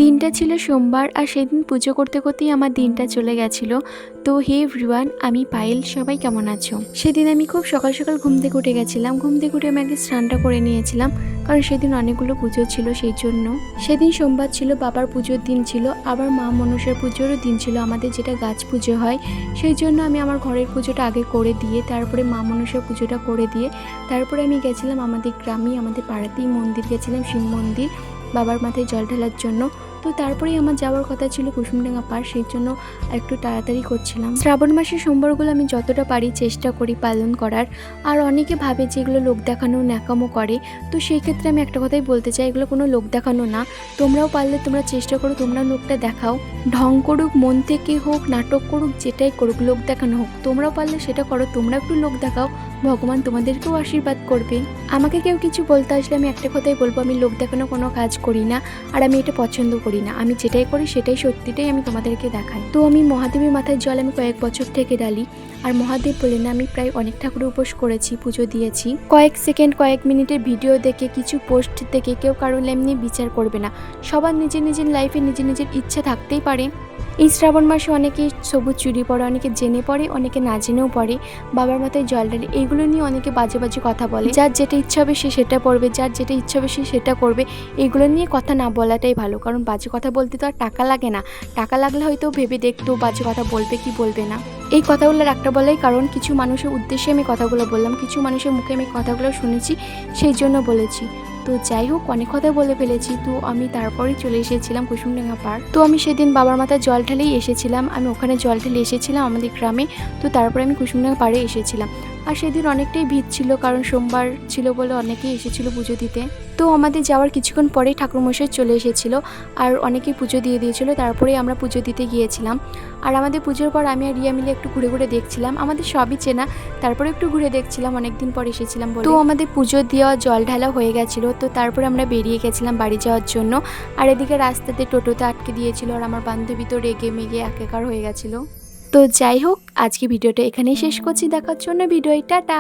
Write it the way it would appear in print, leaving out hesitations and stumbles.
দিনটা ছিল সোমবার আর সেদিন পুজো করতে করতেই আমার দিনটা চলে গেছিল। তো হে এভরিওয়ান, আমি পায়েল, সবাই কেমন আছো? সেদিন আমি খুব সকাল সকাল ঘুম থেকে উঠে গেছিলাম। ঘুম থেকে উঠে আমি আগে স্নানটা করে নিয়েছিলাম, কারণ সেদিন অনেকগুলো পুজো ছিল। সেই জন্য সেদিন সোমবার ছিল, বাবার পুজোর দিন ছিল, আবার মা মনসার পুজোরও দিন ছিল, আমাদের যেটা গাছ পুজো হয়। সেই জন্য আমি আমার ঘরের পুজোটা আগে করে দিয়ে তারপরে মা মনসার পুজোটা করে দিয়ে তারপরে আমি গেছিলাম আমাদের গ্রামে, আমাদের পাড়াতেই মন্দির গেছিলাম, শিব মন্দির, বাবার মাথায় জল ঢালার জন্য। তো তারপরেই আমার যাওয়ার কথা ছিল কুসুমডাঙ্গা পার, সেই জন্য একটু তাড়াতাড়ি করছিলাম। শ্রাবণ মাসের সোমবারগুলো আমি যতটা পারি চেষ্টা করি পালন করার। আর অনেকে ভাবে যে এগুলো লোক দেখানো, ন্যাকামো করে। তো সেই ক্ষেত্রে আমি একটা কথাই বলতে চাই, এগুলো কোনো লোক দেখানো না। তোমরাও পারলে তোমরা চেষ্টা করো, তোমরা লোকটা দেখাও। ঢং করুক, মন থেকে হোক, নাটক করুক, যেটাই করুক, লোক দেখানো হোক, তোমরাও পারলে সেটা করো। তোমরা একটু লোক দেখাও, ভগবান তোমাদেরকেও আশীর্বাদ করবে। আমাকে কেউ কিছু বলতে আসলে আমি একটা কথাই বলবো, আমি লোক দেখানো কোনো কাজ করি না, আর আমি এটা পছন্দ করি না। আমি যেটাই করি সেটাই সত্যিটাই আমি তোমাদেরকে দেখাই। তো আমি মহাদেবের মাথায় জল আমি কয়েক বছর থেকে ঢালি। আর মহাদেব বলে না, আমি প্রায় অনেক ঠাকুরের উপোস করেছি, পুজো দিয়েছি। কয়েক সেকেন্ড, কয়েক মিনিটের ভিডিও দেখে, কিছু পোস্ট দেখে কেউ কারোর এমনি বিচার করবে না। সবার নিজের নিজের লাইফে নিজের নিজের ইচ্ছা থাকতেই পারে। এই শ্রাবণ মাসে অনেকে সবুজ চুড়ি পরে, অনেকে জেনে পড়ে, অনেকে না জেনেও পড়ে, বাবার মাথায় জল ঢালে। এইগুলো নিয়ে অনেকে বাজে বাজে কথা বলে। যার যেটা ইচ্ছা হবে সে সেটা পড়বে, যার যেটা ইচ্ছা হবে সে সেটা করবে। এইগুলো নিয়ে কথা না বলাটাই ভালো, কারণ বাজে কথা বলতে তো আর টাকা লাগে না। টাকা লাগলে হয়তো ভেবে দেখতো বাজে কথা বলবে কি বলবে না। এই কথাগুলোর একটা বলাই কারণ, কিছু মানুষের উদ্দেশ্যে আমি কথাগুলো বললাম, কিছু মানুষের মুখে আমি কথাগুলো শুনেছি, সেই জন্য বলেছি। তো যাই হোক, অনেক কথা বলে ফেলেছি। তো আমি তারপরেই চলে এসেছিলাম কুসুমডাঙ্গা পার। তো আমি সেদিন বাবার মাথায় জল ঢালেই এসেছিলাম, আমি ওখানে জল ঢেলে এসেছিলাম আমাদের গ্রামে। তো তারপরে আমি কুসুমডাঙ্গা পাড়ে এসেছিলাম। আর সেদিন অনেকটাই ভিড় ছিল, কারণ সোমবার ছিল বলে অনেকেই এসেছিল পুজো দিতে। তো আমাদের যাওয়ার কিছুক্ষণ পরেই ঠাকুরমশাই চলে এসেছিল, আর অনেকেই পুজো দিয়ে দিয়েছিল। তারপরেই আমরা পুজো দিতে গিয়েছিলাম। আর আমাদের পুজোর পর আমি আর রিয়া মিলে একটু ঘুরে ঘুরে দেখছিলাম, আমাদের সবই চেনা, তারপরে একটু ঘুরে দেখছিলাম, অনেকদিন পর এসেছিলাম বলে। তো আমাদের পুজো দেওয়া, জল ঢালা হয়ে গেছিলো। তো তারপরে আমরা বেরিয়ে গেছিলাম বাড়ি যাওয়ার জন্য। আর এদিকে রাস্তাতে টোটোতে আটকে দিয়েছিল, আর আমার বান্ধবী তো রেগে মেগে একাকার হয়ে গেছিলো। তো যাই হোক, আজকে ভিডিওটা এখানেই শেষ করছি। দেখার জন্য ভিডিও, টাটা।